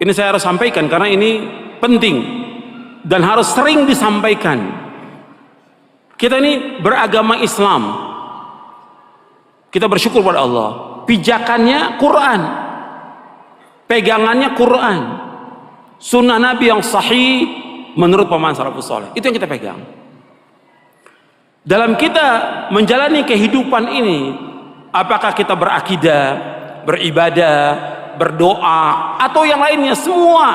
Ini saya harus sampaikan karena ini penting dan harus sering disampaikan. Kita ini beragama Islam, kita bersyukur pada Allah, pijakannya Quran, pegangannya Quran, sunnah Nabi yang sahih menurut pemahaman salafus saleh, itu yang kita pegang. Dalam kita menjalani kehidupan ini, apakah kita berakidah, beribadah, berdoa, atau yang lainnya, semua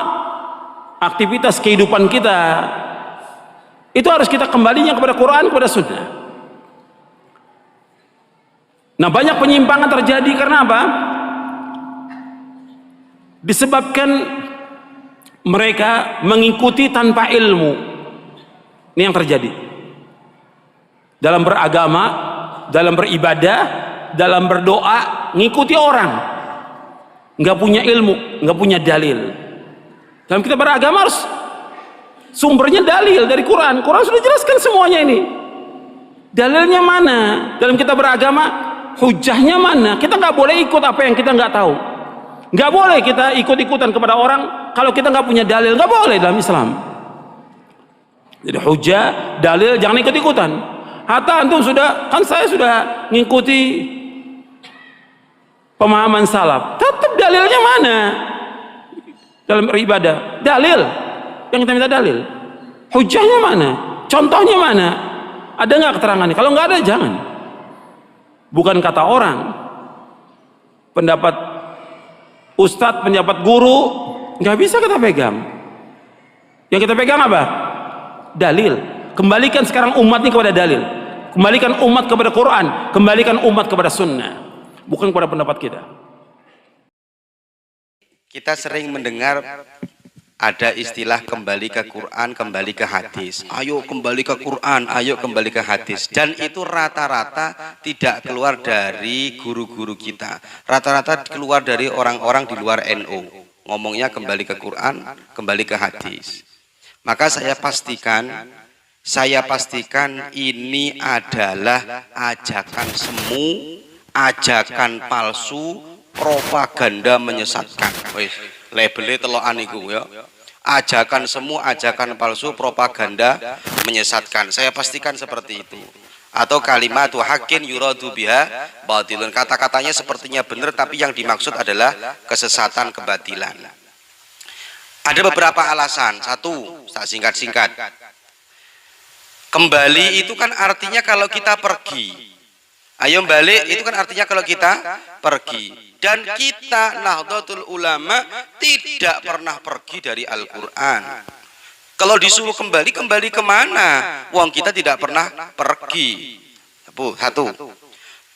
aktivitas kehidupan kita itu harus kita kembalinya kepada Quran, kepada sunnah. Nah, banyak penyimpangan terjadi karena apa? Disebabkan mereka mengikuti tanpa ilmu. Ini yang terjadi dalam beragama, dalam beribadah, dalam berdoa, ngikuti orang, nggak punya ilmu, nggak punya dalil. Dalam kita beragama harus sumbernya dalil dari Quran. Quran sudah jelaskan semuanya ini. Dalilnya mana? Dalam kita beragama, hujahnya mana? Kita nggak boleh ikut apa yang kita nggak tahu. Nggak boleh kita ikut-ikutan kepada orang kalau kita nggak punya dalil. Nggak boleh dalam Islam. Jadi hujah, dalil, jangan ikut-ikutan. Hatta antum sudah, kan saya sudah ngikuti pemahaman salaf, tetap dalilnya mana? Dalam beribadah, dalil yang kita minta dalil, hujahnya mana? Contohnya mana? Ada nggak keterangannya? Kalau nggak ada, jangan. Bukan kata orang, pendapat ustadz, pendapat guru, nggak bisa kita pegang. Yang kita pegang apa? Dalil. Kembalikan sekarang umat ini kepada dalil. Kembalikan umat kepada Quran. Kembalikan umat kepada sunnah, bukan kepada pendapat kita. Kita sering mendengar ada istilah kembali ke Quran, kembali ke hadis. Ayo kembali ke Quran, ayo kembali ke hadis. Dan itu rata-rata tidak keluar dari guru-guru kita. Rata-rata keluar dari orang-orang di luar NU. Ngomongnya kembali ke Quran, kembali ke hadis. Maka saya pastikan ini adalah ajakan semu, ajakan palsu, propaganda menyesatkan. Wis, labelnya telokan iku ya. Ajakan semu, ajakan palsu, propaganda menyesatkan. Saya pastikan seperti itu. Atau kalimatu haqqin yuradu biha batilun. Kata-katanya sepertinya benar tapi yang dimaksud adalah kesesatan, kebatilan. Ada beberapa alasan. Satu, tak singkat-singkat. Kembali itu kan artinya kalau kita pergi. Ayo balik itu kan artinya kalau kita pergi. Dan kita Nahdlatul Ulama tidak pernah pergi dari Al-Quran. Kalau disuruh kembali, kembali kemana? Wong kita tidak pernah pergi. Satu.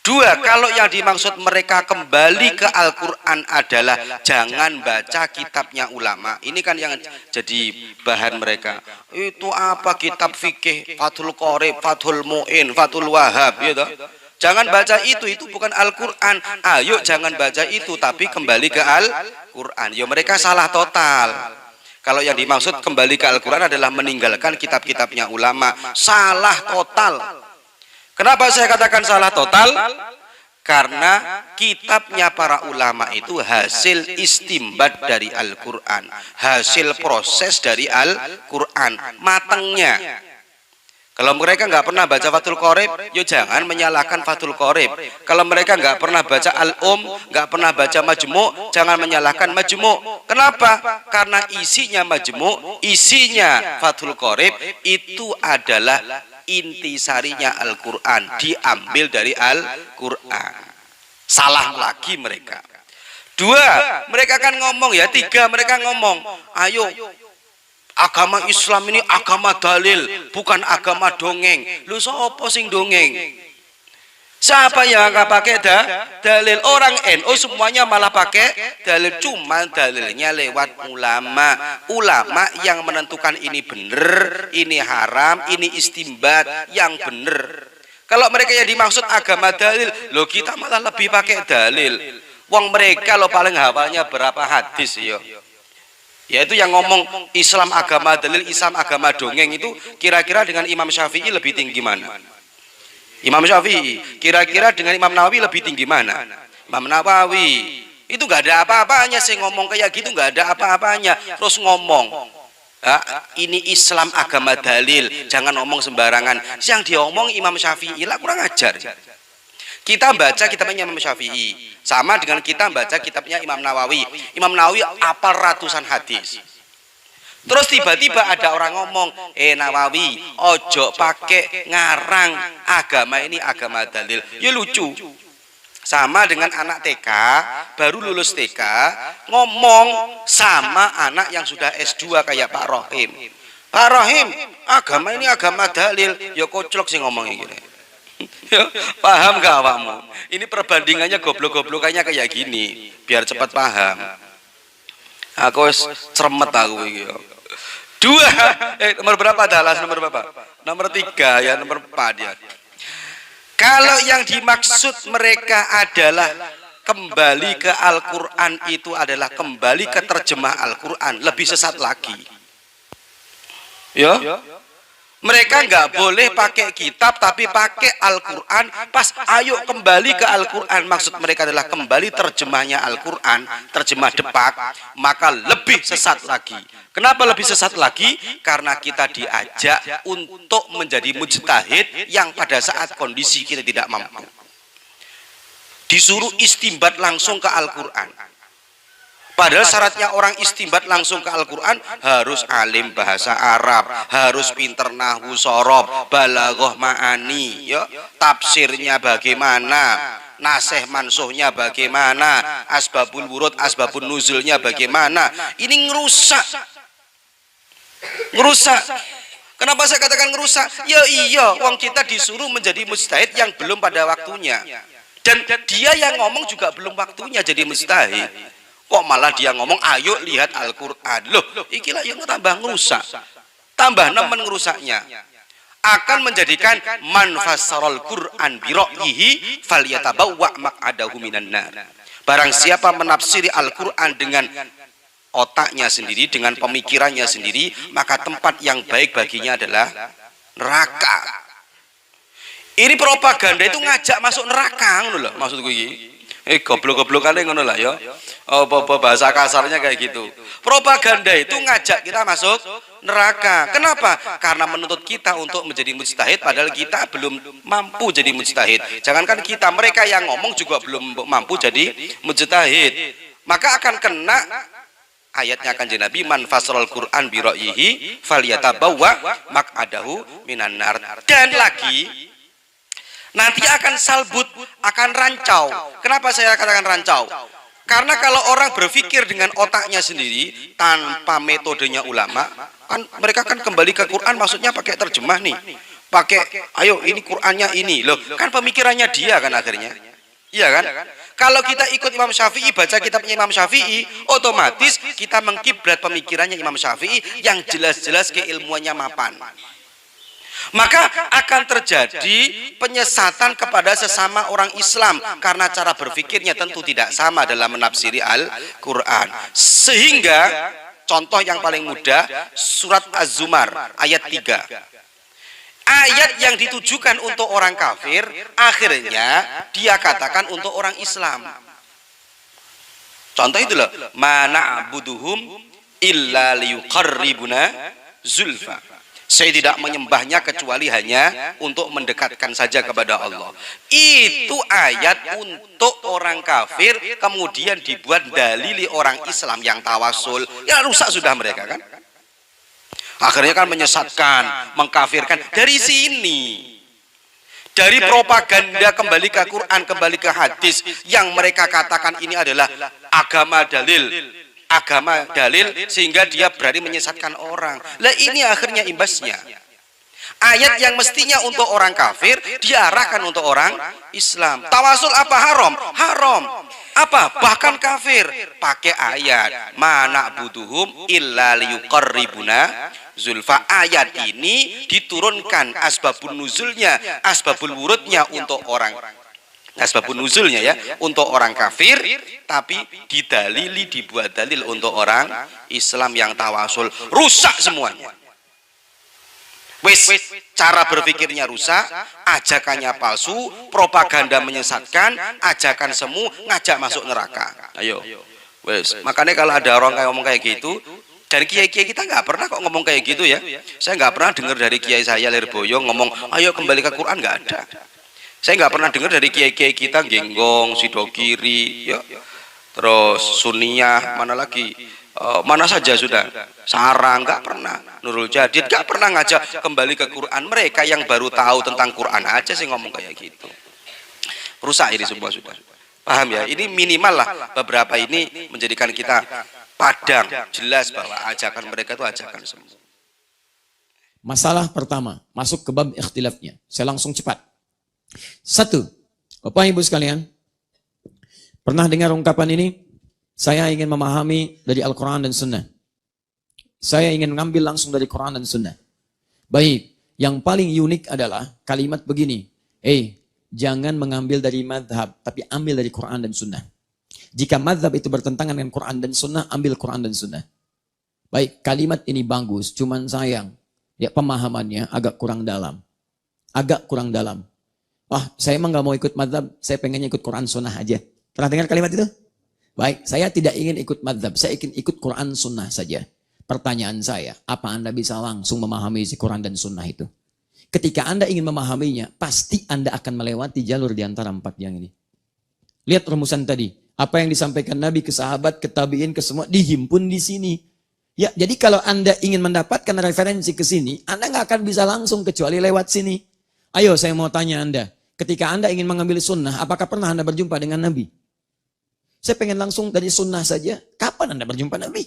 Dua, kalau yang dimaksud mereka kembali ke Al-Quran adalah jangan baca kitabnya ulama. Ini kan yang jadi bahan mereka. Itu apa kitab fikih, Fathul Qorib, Fathul Mu'in, Fathul Wahab, gitu. Jangan baca itu bukan Al-Quran. Ayo jangan baca itu, tapi kembali ke Al-Quran. Ya mereka salah total. Kalau yang dimaksud kembali ke Al-Quran adalah meninggalkan kitab-kitabnya ulama. Salah total. Kenapa saya katakan salah total? Karena kitabnya para ulama itu hasil istimbat dari Al-Quran. Hasil proses dari Al-Quran. Matangnya. Kalau mereka nggak pernah baca Fathul Qorib, ya jangan menyalahkan Fathul Qorib. Kalau mereka nggak pernah baca nggak pernah baca Majmu', jangan menyalahkan Majmu'. Kenapa? Karena isinya Majmu', isinya Fathul Qorib itu adalah intisarinya Al-Quran, diambil dari Al-Quran. Salah lagi mereka. Dua, mereka kan ngomong ya. Tiga, mereka ngomong, ayo agama Islam ini agama dalil, bukan agama dongeng. Lu sopo sing dongeng? Siapa yang nggak pakai dalil? Orang NU semuanya malah pakai dalil, cuma dalilnya lewat ulama. Ulama yang menentukan ini benar, ini haram, ini istimbat yang benar. Kalau mereka yang dimaksud agama dalil, lo kita malah lebih pakai dalil. Wong mereka lo paling hafalnya berapa hadis yo? Yaitu yang ngomong Islam agama dalil, Islam agama dongeng itu kira-kira dengan Imam Syafi'i lebih tinggi mana? Imam Syafi'i kira-kira dengan Imam Nawawi lebih tinggi mana? Imam Nawawi Itu nggak ada apa-apanya. Saya ngomong kayak gitu nggak ada apa-apanya. Terus ngomong, ini Islam agama dalil, jangan ngomong sembarangan. Yang diomong Imam Syafi'i lah, kurang ajar. Kita baca kitabnya Imam Syafi'i sama dengan kita baca kitabnya Imam Nawawi. Imam Nawawi apal ratusan hadis. Terus tiba-tiba ada orang ngomong, Nawawi, ojo pakai ngarang, agama ini agama dalil. Ya lucu. Sama dengan anak TK, baru lulus TK, ngomong sama anak yang sudah S2 kayak Pak Rohim. Pak Rohim, agama ini agama dalil. Ya koclok sih ngomong gini. Ya, paham gak awakmu? Ini perbandingannya goblok-goblokannya kayak gini, biar cepat paham. Aku cermet aku iki. Dua, nomor berapa Dalas? Nomor berapa? Nomor 3 ya, nomor 4 ya. Kalau yang dimaksud mereka adalah kembali ke Al-Quran, itu adalah kembali ke terjemah Al-Quran, lebih sesat lagi. Ya, mereka nggak boleh pakai kitab tapi pakai Al-Quran. Pas ayo kembali ke Al-Quran, maksud mereka adalah kembali terjemahnya Al-Quran, terjemah depak, maka lebih sesat lagi. Kenapa lebih sesat lagi? Karena kita diajak untuk menjadi mujtahid yang pada saat kondisi kita tidak mampu. Disuruh istimbat langsung ke Al-Quran. Padahal syaratnya orang istimbat langsung ke Al-Quran harus alim bahasa Arab, harus pinter nahwu sorob, balaghah ma'ani, ya, tafsirnya bagaimana, nasih mansuhnya bagaimana, asbabul wurud, asbabun nuzulnya bagaimana. Ini ngerusak. Kenapa saya katakan ngerusak? Ya iya, wong kita disuruh menjadi mujtahid yang belum pada waktunya. Dan dia yang ngomong juga belum waktunya jadi mujtahid. Kok malah dia ngomong, ayo lihat Al-Quran. Loh, ikilah yang tambah ngerusak. Tambah nemen ngerusaknya. Akan menjadikan man fassarul Quran bi ra'yihi falyatabawwa maq'adahu minan nar. Barang siapa menafsiri Al-Quran dengan otaknya sendiri, dengan pemikirannya sendiri, maka tempat yang baik baginya adalah neraka. Ini propaganda itu ngajak masuk neraka, ngono lho maksudku iki. Goblok-goblokane ngono lah ya. Apa bahasa kasarnya kayak gitu. Propaganda itu ngajak kita masuk neraka. Kenapa? Karena menuntut kita untuk menjadi mujtahid padahal kita belum mampu jadi mujtahid. Jangankan kita, mereka yang ngomong juga belum mampu jadi mujtahid. Maka akan kena ayatnya Kanjeng Nabi, man fasral Quran bi ra'yihi falyatabawwa maq'adahu minan nar. Dan lagi nanti akan salbut, akan rancau. Kenapa saya katakan rancau? Karena kalau orang berpikir dengan otaknya sendiri tanpa metodenya ulama, kan mereka kan kembali ke Quran, maksudnya pakai terjemah nih. Pakai, ayo ini Qurannya ini. Loh, kan pemikirannya dia kan akhirnya. Iya kan? Kalau kita ikut Imam Syafi'i, baca kitabnya Imam Syafi'i, otomatis kita mengkiblat pemikirannya Imam Syafi'i yang jelas-jelas keilmuannya mapan. Maka akan terjadi penyesatan kepada sesama orang Islam karena cara berpikirnya tentu tidak sama dalam menafsiri Al-Quran. Sehingga contoh yang paling mudah, surat Az-Zumar ayat 3. Ayat yang ditujukan untuk orang kafir, akhirnya dia katakan untuk orang Islam. Contoh itu loh, mana'buduhum illa liyuqarribuna zulfa. Saya tidak menyembahnya kecuali hanya untuk mendekatkan saja kepada Allah. Itu ayat untuk orang kafir, kemudian dibuat dalili orang Islam yang tawasul. Ya rusak sudah mereka kan. Akhirnya kan menyesatkan, mengkafirkan. Dari sini, dari propaganda kembali ke Quran, kembali ke hadis, yang mereka katakan ini adalah agama dalil, sehingga dia berani menyesatkan orang. Lah ini akhirnya imbasnya. Ayat yang mestinya untuk orang kafir diarahkan untuk orang Islam. Tawasul apa haram? Haram. Apa? Bahkan kafir. Pakai ayat, mana'buduhum illa liyuqarribuna zulfa. Ayat ini diturunkan asbabun nuzulnya, asbabul wurudnya untuk orang, asbabun nuzulnya ya, untuk orang kafir, tapi didalili, dibuat dalil untuk orang Islam yang tawasul. Rusak semuanya. Wis, cara berpikirnya rusak, ajakannya palsu, propaganda menyesatkan, ajakan semu, ngajak masuk neraka. Ayo, wis. Makanya kalau ada orang kayak ngomong kayak gitu, dari kiai-kiai kita nggak pernah kok ngomong kayak gitu ya. Saya nggak pernah dengar dari kiai saya Lirboyo ngomong, ayo kembali ke Quran, nggak ada. Saya nggak pernah dengar dari kiai-kiai kita Genggong, Sidokiri, ya. Terus Suniyah, mana lagi? Mana saja sudah, Sarang nggak pernah, Nurul Jadid nggak pernah ngajak kembali ke Quran. Mereka yang baru tahu tentang Quran aja sih ngomong kayak gitu. Rusak ini semua sudah. Paham ya? Ini minimal lah beberapa ini menjadikan kita padang, jelas bahwa ajakan mereka itu ajakan semua. Masalah pertama, masuk ke bab ikhtilafnya. Saya langsung cepat. 1. Bapak Ibu sekalian, pernah dengar ungkapan ini? Saya ingin memahami dari Al-Quran dan Sunnah. Saya ingin mengambil langsung dari Quran dan Sunnah. Baik, yang paling unik adalah kalimat begini. Jangan mengambil dari madhab, tapi ambil dari Quran dan Sunnah. Jika madhab itu bertentangan dengan Quran dan Sunnah, ambil Quran dan Sunnah. Baik, kalimat ini bagus, cuman sayang. Ya, pemahamannya agak kurang dalam. Agak kurang dalam. Saya emang gak mau ikut madhab, saya pengennya ikut Quran Sunnah aja. Pernah dengar kalimat itu? Baik, saya tidak ingin ikut madhab, saya ingin ikut Quran Sunnah saja. Pertanyaan saya, apa Anda bisa langsung memahami si Quran dan Sunnah itu? Ketika Anda ingin memahaminya, pasti Anda akan melewati jalur di antara 4 yang ini. Lihat rumusan tadi, apa yang disampaikan Nabi ke sahabat, ke tabi'in, ke semua, dihimpun di sini. Ya, jadi kalau Anda ingin mendapatkan referensi ke sini, Anda nggak akan bisa langsung kecuali lewat sini. Ayo saya mau tanya Anda, ketika Anda ingin mengambil sunnah, apakah pernah Anda berjumpa dengan Nabi? Saya pengen langsung dari sunnah saja. Kapan Anda berjumpa Nabi?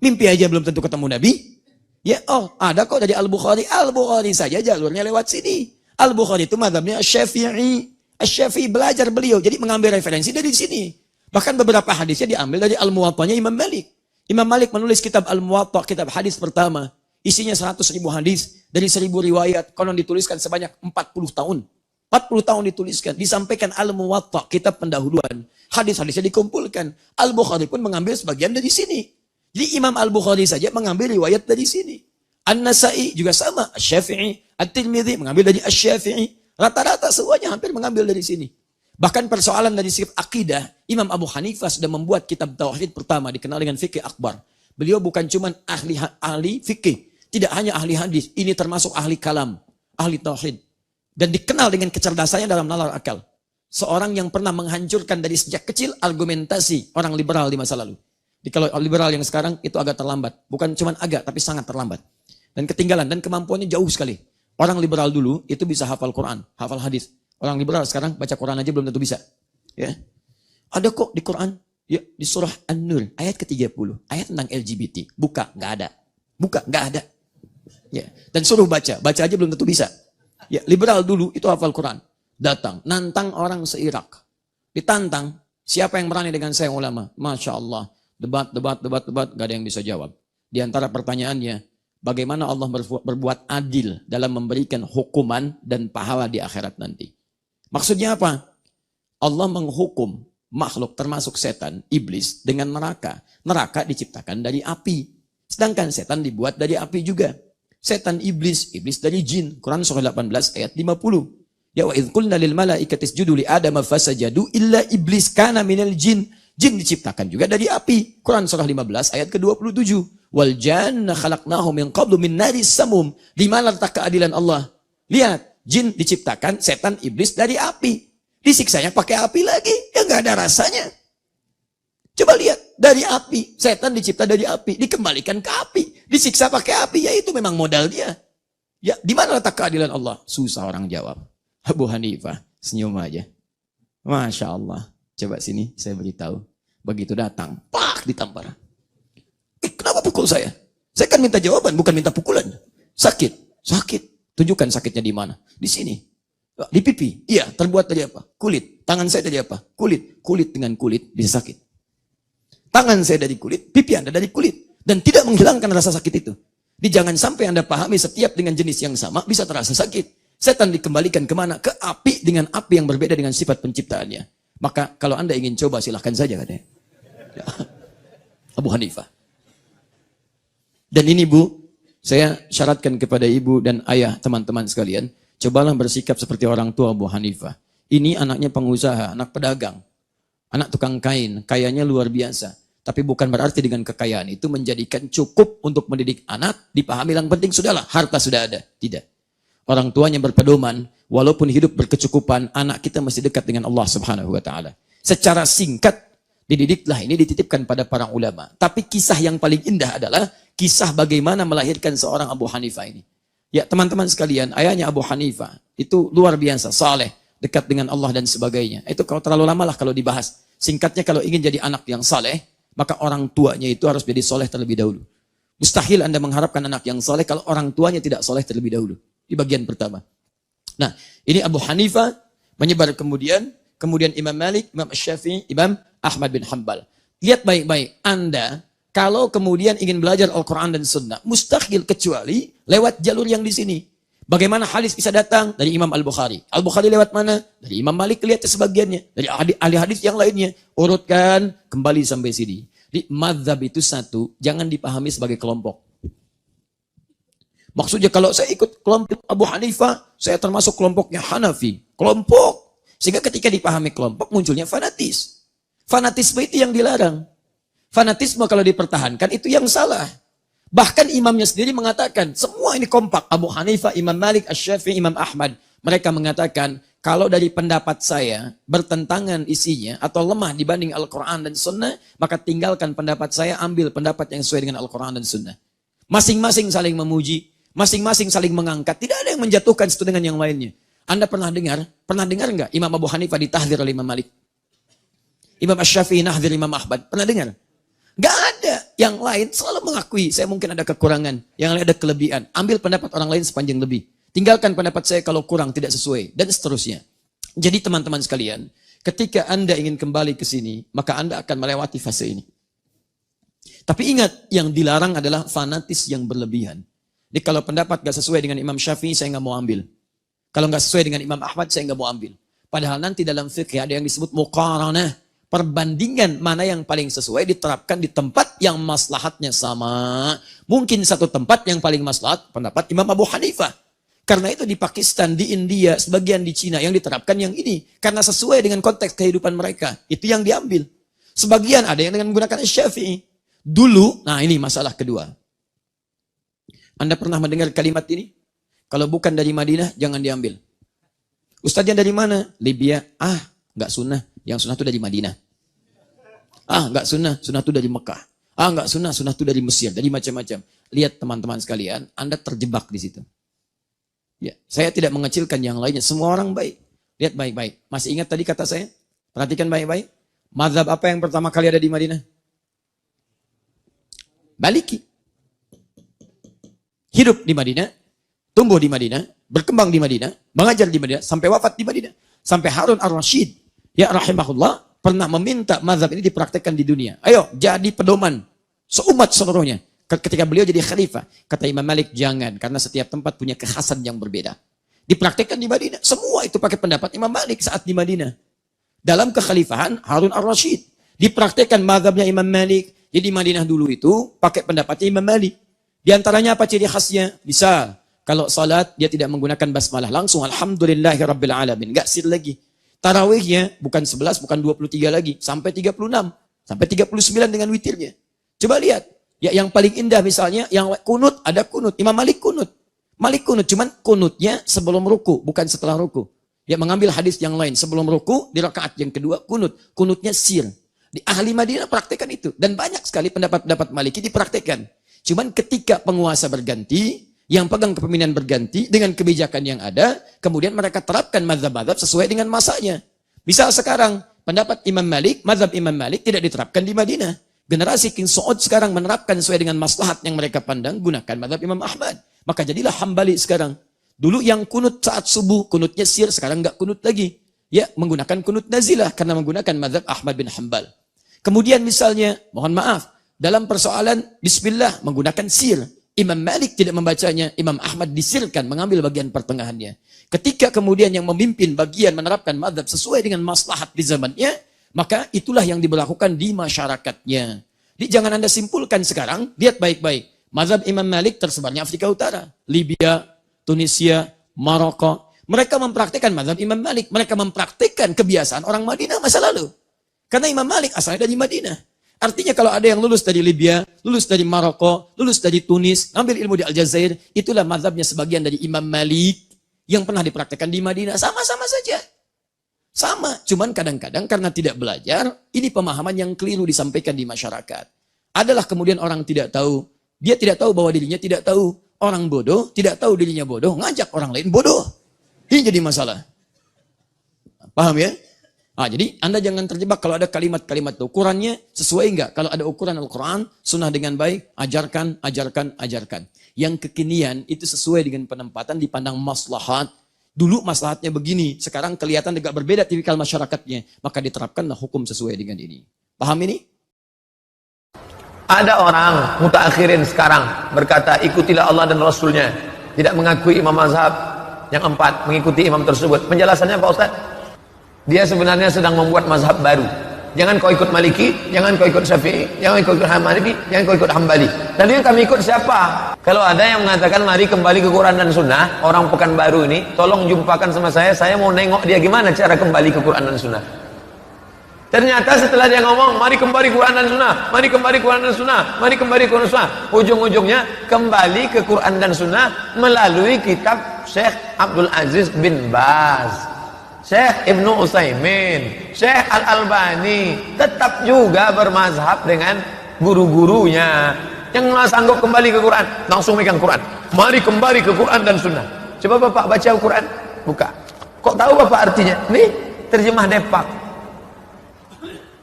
Mimpi aja belum tentu ketemu Nabi. Ya, ada kok dari Al-Bukhari. Al-Bukhari saja jalurnya lewat sini. Al-Bukhari itu madhabnya Asy-Syafi'i. Asy-Syafi'i belajar beliau. Jadi mengambil referensi dari sini. Bahkan beberapa hadisnya diambil dari Al-Muwatta'nya Imam Malik. Imam Malik menulis kitab Al-Muwatta', kitab hadis pertama. Isinya 100.000 hadis. Dari 1.000 riwayat. Konon dituliskan sebanyak 40 tahun. 40 tahun dituliskan. Disampaikan Al-Muwatta', kitab pendahuluan. Hadis-hadisnya dikumpulkan. Al-Bukhari pun mengambil sebagian dari sini. Jadi Imam Al-Bukhari saja mengambil riwayat dari sini. An-Nasa'i juga sama. Asy-Syafi'i, At-Tirmidzi mengambil dari Asy-Syafi'i. Rata-rata semuanya hampir mengambil dari sini. Bahkan persoalan dari sifat akidah, Imam Abu Hanifah sudah membuat kitab Tauhid pertama dikenal dengan Fikih Akbar. Beliau bukan cuma ahli fikih, tidak hanya ahli hadis, ini termasuk ahli kalam, ahli tauhid. Dan dikenal dengan kecerdasannya dalam nalar akal. Seorang yang pernah menghancurkan dari sejak kecil argumentasi orang liberal di masa lalu. Kalau liberal yang sekarang itu agak terlambat. Bukan cuma agak, tapi sangat terlambat. Dan ketinggalan, dan kemampuannya jauh sekali. Orang liberal dulu itu bisa hafal Quran, hafal hadis. Orang liberal sekarang baca Quran aja belum tentu bisa. Ya. Ada kok di Quran, ya, di surah An-Nur, ayat ke-30. Ayat tentang LGBT. Buka, nggak ada. Buka, nggak ada. Ya. Dan suruh baca aja belum tentu bisa. Ya, liberal dulu itu hafal Quran. Datang, nantang orang se-Irak. Ditantang, siapa yang berani dengan saya ulama? Masya Allah. Debat, gak ada yang bisa jawab. Di antara pertanyaannya, bagaimana Allah berbuat adil dalam memberikan hukuman dan pahala di akhirat nanti? Maksudnya apa? Allah menghukum makhluk termasuk setan, iblis dengan neraka. Neraka diciptakan dari api. Sedangkan setan dibuat dari api juga. Setan iblis dari jin. Quran surah 18 ayat 50. Ya wa idh qulna lil malaikati isjudu li adama fasajadu illa iblis kana minal jin. Jin diciptakan juga dari api. Quran surah 15 ayat ke-27. Wal janna khalaqnahu min qablu min naris samum. Di mana letak keadilan Allah? Lihat, jin diciptakan, setan iblis dari api. Disiksanya pakai api lagi, ya nggak ada rasanya. Coba lihat, dari api, setan dicipta dari api, dikembalikan ke api, disiksa pakai api, ya itu memang modal dia. Ya, di mana letak keadilan Allah? Susah orang jawab. Abu Hanifah senyum aja. Masya Allah. Coba sini, saya beritahu. Begitu datang, pak ditampar. Kenapa pukul saya? Saya kan minta jawaban, bukan minta pukulan. Sakit. Tunjukkan sakitnya di mana? Di sini. Di pipi. Iya, terbuat dari apa? Kulit. Tangan saya dari apa? Kulit. Kulit dengan kulit bisa sakit. Tangan saya dari kulit, pipi Anda dari kulit. Dan tidak menghilangkan rasa sakit itu. Jangan sampai Anda pahami setiap dengan jenis yang sama bisa terasa sakit. Setan dikembalikan kemana? Ke api dengan api yang berbeda dengan sifat penciptaannya. Maka kalau Anda ingin coba silahkan saja katanya. Ya. Abu Hanifah. Dan ini Bu, Saya syaratkan kepada ibu dan ayah teman-teman sekalian, cobalah bersikap seperti orang tua Abu Hanifah. Ini anaknya pengusaha, anak pedagang, anak tukang kain, kayanya luar biasa. Tapi bukan berarti dengan kekayaan itu menjadikan cukup untuk mendidik anak, dipahami yang penting sudahlah, harta sudah ada. Tidak. Orang tuanya berpedoman, walaupun hidup berkecukupan, anak kita masih dekat dengan Allah Subhanahu wa taala. Secara singkat, dididiklah ini dititipkan pada para ulama. Tapi kisah yang paling indah adalah kisah bagaimana melahirkan seorang Abu Hanifah ini. Ya teman-teman sekalian, ayahnya Abu Hanifah itu luar biasa, saleh, dekat dengan Allah dan sebagainya. Itu kalau terlalu lama lah kalau dibahas. Singkatnya kalau ingin jadi anak yang saleh, maka orang tuanya itu harus jadi soleh terlebih dahulu. Mustahil Anda mengharapkan anak yang soleh kalau orang tuanya tidak soleh terlebih dahulu. Di bagian pertama. Nah, ini Abu Hanifah menyebar kemudian Imam Malik, Imam Syafi'i, Imam Ahmad bin Hanbal. Lihat baik-baik, Anda kalau kemudian ingin belajar Al-Quran dan Sunnah, mustahil kecuali lewat jalur yang di sini. Bagaimana hadis bisa datang? Dari Imam Al-Bukhari. Al-Bukhari lewat mana? Dari Imam Malik, lihat sebagiannya. Dari ahli hadis yang lainnya. Urutkan, kembali sampai sini. Di mazhab itu satu, jangan dipahami sebagai kelompok. Maksudnya kalau saya ikut kelompok Abu Hanifah, saya termasuk kelompoknya Hanafi. Kelompok. Sehingga ketika dipahami kelompok, munculnya fanatis. Fanatisme itu yang dilarang. Fanatisme kalau dipertahankan, itu yang salah. Bahkan imamnya sendiri mengatakan, semua ini kompak. Abu Hanifah, Imam Malik, Asy-Syafi'i, Imam Ahmad. Mereka mengatakan, kalau dari pendapat saya, bertentangan isinya, atau lemah dibanding Al-Quran dan Sunnah, maka tinggalkan pendapat saya, ambil pendapat yang sesuai dengan Al-Quran dan Sunnah. Masing-masing saling memuji, masing-masing saling mengangkat. Tidak ada yang menjatuhkan satu dengan yang lainnya. Anda pernah dengar enggak Imam Abu Hanifah ditahdir oleh Imam Malik? Imam Asy-Syafi'i nahdir Imam Ahmad. Pernah dengar? Enggak ada. Yang lain selalu mengakui, saya mungkin ada kekurangan. Yang lain ada kelebihan. Ambil pendapat orang lain sepanjang lebih. Tinggalkan pendapat saya kalau kurang, tidak sesuai. Dan seterusnya. Jadi teman-teman sekalian, ketika Anda ingin kembali ke sini, maka Anda akan melewati fase ini. Tapi ingat, yang dilarang adalah fanatis yang berlebihan. Jadi kalau pendapat gak sesuai dengan Imam Syafi'i, saya gak mau ambil. Kalau gak sesuai dengan Imam Ahmad, saya gak mau ambil. Padahal nanti dalam fikih ada yang disebut muqaranah. Perbandingan mana yang paling sesuai diterapkan di tempat yang maslahatnya sama. Mungkin satu tempat yang paling maslahat, pendapat Imam Abu Hanifah. Karena itu di Pakistan, di India, sebagian di Cina yang diterapkan yang ini. Karena sesuai dengan konteks kehidupan mereka. Itu yang diambil. Sebagian ada yang dengan menggunakan Syafi'i. Dulu, nah ini masalah kedua. Anda pernah mendengar kalimat ini? Kalau bukan dari Madinah, jangan diambil. Ustaznya dari mana? Libya. Enggak sunnah. Yang sunnah itu dari Madinah. Enggak sunnah. Sunnah itu dari Mekah. Enggak sunnah. Sunnah itu dari Mesir. Dari macam-macam. Lihat teman-teman sekalian, Anda terjebak di situ. Ya, saya tidak mengecilkan yang lainnya. Semua orang baik. Lihat baik-baik. Masih ingat tadi kata saya? Perhatikan baik-baik. Mazhab apa yang pertama kali ada di Madinah? Maliki. Hidup di Madinah, tumbuh di Madinah, berkembang di Madinah, mengajar di Madinah, sampai wafat di Madinah. Sampai Harun ar-Rasyid, ya rahimahullah, pernah meminta mazhab ini dipraktekkan di dunia. Ayo, jadi pedoman seumat seluruhnya. Ketika beliau jadi khalifah, kata Imam Malik, jangan, karena setiap tempat punya kekhasan yang berbeda. Dipraktekkan di Madinah, semua itu pakai pendapat Imam Malik saat di Madinah. Dalam kekhalifahan Harun ar-Rasyid, dipraktekkan mazhabnya Imam Malik. Jadi Madinah dulu itu pakai pendapatnya Imam Malik. Di antaranya apa ciri khasnya? Misal, kalau salat dia tidak menggunakan basmalah, langsung alhamdulillahirabbil alamin, enggak sir lagi. Tarawihnya bukan 11, bukan 23 lagi, sampai 36, sampai 39 dengan witirnya. Coba lihat, ya yang paling indah misalnya yang kunut, ada kunut, Imam Malik kunut. Malik kunut, cuman kunutnya sebelum ruku, bukan setelah ruku. Dia mengambil hadis yang lain, sebelum ruku di rakaat yang kedua kunut, kunutnya sir. Di ahli Madinah praktekkan itu, dan banyak sekali pendapat-pendapat Maliki dipraktekkan. Cuman ketika penguasa berganti, yang pegang kepemimpinan berganti, dengan kebijakan yang ada, kemudian mereka terapkan mazhab-mazhab sesuai dengan masanya. Misal sekarang, pendapat Imam Malik, mazhab Imam Malik tidak diterapkan di Madinah. Generasi King Saud sekarang menerapkan sesuai dengan maslahat yang mereka pandang, gunakan mazhab Imam Ahmad. Maka jadilah Hambali sekarang. Dulu yang kunut saat subuh, kunutnya sir, sekarang enggak kunut lagi. Ya, menggunakan kunut nazilah, karena menggunakan mazhab Ahmad bin Hanbal. Kemudian misalnya, mohon maaf, dalam persoalan bismillah menggunakan sir. Imam Malik tidak membacanya, Imam Ahmad disirkan, mengambil bagian pertengahannya. Ketika kemudian yang memimpin bagian menerapkan mazhab sesuai dengan maslahat di zamannya, maka itulah yang diberlakukan di masyarakatnya. Jadi jangan Anda simpulkan sekarang, lihat baik-baik. Mazhab Imam Malik tersebarnya Afrika Utara, Libya, Tunisia, Maroko. Mereka mempraktikkan mazhab Imam Malik. Mereka mempraktikkan kebiasaan orang Madinah masa lalu. Karena Imam Malik asalnya dari Madinah. Artinya kalau ada yang lulus dari Libya, lulus dari Maroko, lulus dari Tunis, ngambil ilmu di Aljazair, itulah mazhabnya sebagian dari Imam Malik yang pernah dipraktikkan di Madinah. Sama-sama saja. Sama, cuman kadang-kadang karena tidak belajar, ini pemahaman yang keliru disampaikan di masyarakat. Adalah kemudian orang tidak tahu, dia tidak tahu bahwa dirinya tidak tahu. Orang bodoh, tidak tahu dirinya bodoh, ngajak orang lain bodoh. Ini jadi masalah. Paham ya? Jadi Anda jangan terjebak kalau ada kalimat-kalimat ukurannya sesuai enggak? Kalau ada ukuran Al-Quran, sunnah dengan baik, ajarkan, ajarkan, ajarkan. Yang kekinian itu sesuai dengan penempatan dipandang maslahat. Dulu maslahatnya begini, sekarang kelihatan agak berbeda tipikal masyarakatnya. Maka diterapkanlah hukum sesuai dengan ini. Paham ini? Ada orang mutaakhirin sekarang berkata ikutilah Allah dan Rasulnya, tidak mengakui imam mazhab yang 4, mengikuti imam tersebut. Penjelasannya Pak Ustaz, dia sebenarnya sedang membuat mazhab baru. Jangan kau ikut Maliki, jangan kau ikut Syafi'i, jangan kau ikut Hanafi, jangan kau ikut Hambali. Dan yang kami ikut siapa? Kalau ada yang mengatakan mari kembali ke Quran dan Sunnah, orang Pekanbaru ini, tolong jumpakan sama saya mau nengok dia gimana cara kembali ke Quran dan Sunnah. Ternyata setelah dia ngomong, mari kembali ke Quran dan Sunnah, mari kembali ke Quran dan Sunnah, mari kembali ke Quran dan Sunnah, ujung-ujungnya kembali ke Quran dan Sunnah melalui kitab Syekh Abdul Aziz bin Baz, Syekh Ibnu Utsaimin, Syekh Al-Albani, tetap juga bermazhab dengan guru-gurunya. Yang nggak sanggup kembali ke Quran, langsung megang Quran. Mari kembali ke Quran dan Sunnah. Coba Bapak baca Al-Quran, buka. Kok tahu Bapak artinya? Nih, terjemah Depak.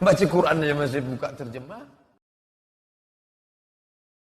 Baca Quran aja masih buka terjemah.